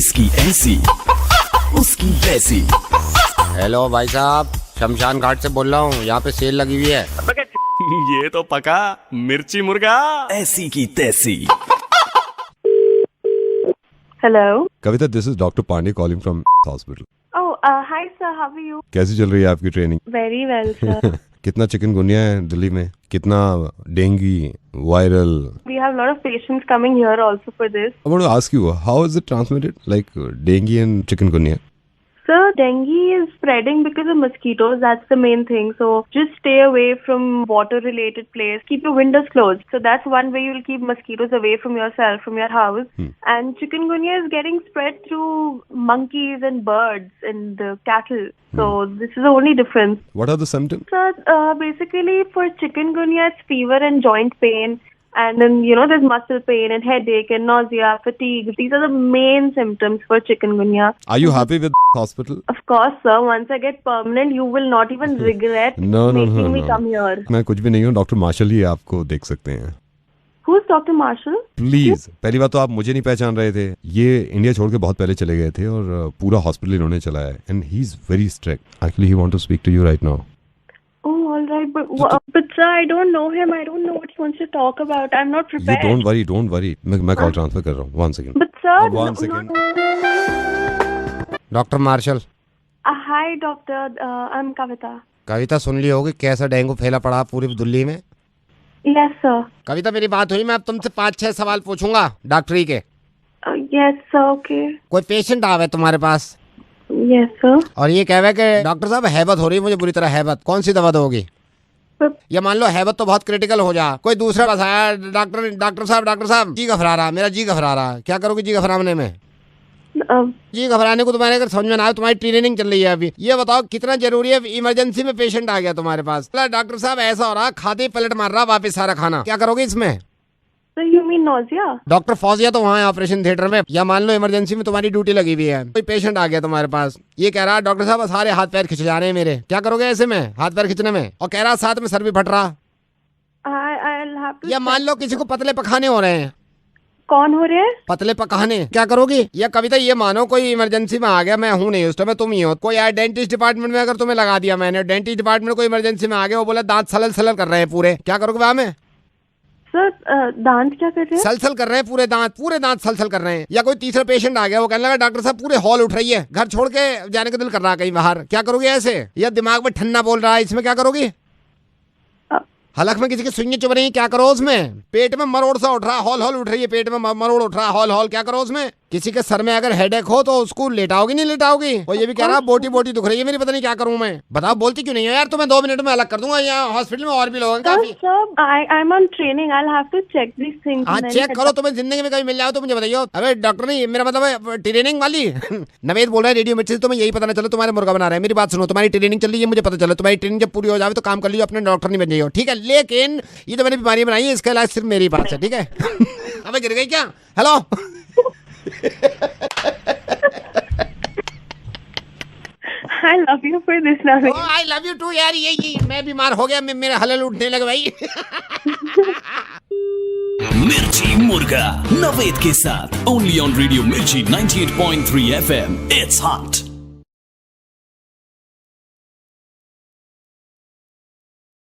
जिसकी ऐसी उसकी वैसी। हेलो भाई साहब, शमशान घाट से बोल रहा हूँ। यहाँ पे सेल लगी हुई है। ये तो पका मिर्ची मुर्गा। ऐसी की तैसी। Hello. Kavita, this is doctor Pandey calling from hospital. Oh, hi sir, how are you? कैसी चल रही है आपकी ट्रेनिंग? Very well, sir. कितना चिकनगुनिया है दिल्ली में? कितना dengue, viral? We have a lot of patients coming here also for this. I want to ask you, how is it transmitted? Like dengue and chikungunya? Sir, dengue is spreading because of mosquitoes. That's the main thing. So just stay away from water-related place. Keep your windows closed. So that's one way you'll keep mosquitoes away from yourself, from your house. And chikungunya is getting spread through monkeys and birds and the cattle. So this is the only difference. What are the symptoms? Sir, basically for chikungunya, it's fever and joint pain. And then, there's muscle pain and headache and nausea, fatigue. These are the main symptoms for chikungunya. Are you happy with hospital? Of course, sir. Once I get permanent, you will not even regret No, making me come here. मैं कुछ भी नहीं हूँ, doctor martial ही आपको देख सकते हैं। Who's Dr. Marshall? Please, पहली बात तो आप मुझे नहीं पहचान रहे थे। ये इंडिया छोड़ के बहुत पहले चले गए थे और पूरा हॉस्पिटल इन्होंने चलाया है। And he is very strict. Actually he want to speak to you right now. Oh, all right. But sir, I don't know him. I don't know what he wants to talk about. I'm not You prepared. don't worry. मैं call transfer कर रहा हूँ। 1 second. But sir, One second. Doctor Marshall. Hi, doctor. I'm Kavita. Kavita, सुन ली होगी कैसा dengue फैला पड़ा पूरी दिल्ली में। Yes, sir. कविता, मेरी बात हुई। मैं अब तुमसे 5-6 सवाल पूछूंगा डॉक्टरी के। Yes, sir. Okay. कोई पेशेंट आवे तुम्हारे पास Yes, sir. और ये कहवे कि डॉक्टर साहब हैबत हो रही है मुझे बुरी तरह हैबत, कौन सी दवा दोगी? या मान लो हैबत तो बहुत क्रिटिकल हो जा, कोई दूसरा बस आया, डॉक्टर साहब जी घबरा रहा, मेरा जी घबरा रहा। क्या करोगे जी घबराने में? जी घबराने को तुम्हारे अगर समझ में ना आए, तुम्हारी ट्रेनिंग चल रही है अभी, ये बताओ कितना जरूरी है? इमरजेंसी में पेशेंट आ गया तुम्हारे पास, डॉक्टर साहब ऐसा हो रहा, खाते ही पलट मार रहा वापिस सारा खाना, क्या करोगे इसमें? So you mean nausea? Doctor Fauzia तो वहाँ है ऑपरेशन थिएटर में। या मान लो इमरजेंसी में तुम्हारी ड्यूटी लगी हुई है, कोई पेशेंट आ गया तुम्हारे पास, ये कह रहा डॉक्टर साहब सारे हाथ पैर खिंच जा रहे हैं मेरे, क्या करोगे ऐसे में हाथ पैर खिंचने में? और कह रहा साथ में सर भी फट रहा। I'll have to. या मान लो किसी को पतले पखाने हो रहे हैं। कौन हो रहे हैं? पतले पकाने, क्या करोगी? या कविता, ये मानो कोई इमरजेंसी में आ गया, मैं हूँ नहीं उस टाइम, तुम ही हो। कोई आया डेंटिस्ट डिपार्टमेंट में, अगर तुम्हें लगा दिया मैंने, डेंटिस्ट डिपार्टमेंट कोई इमरजेंसी में आ गया, वो बोला दांत सलल कर रहे हैं पूरे, क्या करोगे वहां में? सर, दांत क्या कर रहे हैं? सलसल कर रहे हैं पूरे दांत सलसल कर रहे हैं। या कोई तीसरा पेशेंट आ गया, वो कहने लगा डॉक्टर साहब पूरे हॉल उठ रही है, घर छोड़ के जाने का दिल कर रहा है कहीं बाहर, क्या करोगे ऐसे? या दिमाग में ठन्ना बोल रहा है, इसमें क्या करोगी? हलक में किसी की सुइयां चुभ रही है, क्या करो उसमें? पेट में मरोड़ सा उठ रहा, हॉल उठ रही है, पेट में मरोड़ उठ रहा, हॉल, क्या करो उसमें? किसी के सर में अगर हेडेक हो तो उसको लेटाओगी नहीं लेटाओगी? और ये भी कह रहा बोटी दुख रही है मेरी, पता नहीं क्या करूं मैं। बताओ, बोलती क्यों नहीं है यार? तुम्हें 2 मिनट में अलग कर दूंगा, यहाँ हॉस्पिटल में और भी लोग हैं काफी। I'm on training. I'll have to check these things. हाँ, चेक करो, तुम्हें जिंदगी में कभी मिल जाओ तो मुझे बताइए। अबे डॉक्टर नहीं, मेरा मतलब है ट्रेनिंग वाली। नवेद बोल रहा है रेडियो मिर्ची से, तुम्हें यही पता ना चलो तुम्हारे मुर्गा बना रहे हैं। मेरी बात सुनो, तुम्हारी ट्रेनिंग चल रही है, मुझे पता चलो, तुम्हारी ट्रेनिंग जब पूरी हो जाए तो काम कर लीजिए, अपने डॉक्टर नहीं बन जाइए, ठीक है? लेकिन ये तो मैंने बीमारी बनाई है, इसका इलाज सिर्फ मेरी बात है, ठीक है? अबे गिर गई क्या? Hello. I love you for this, Naveen. I love you too यार। ये मैं बीमार हो गया, मेरे हलल उठने लगे भाई। मिर्ची मुर्गा नवेद के साथ ओनली ऑन रेडियो मिर्ची 98.3 FM। It's hot.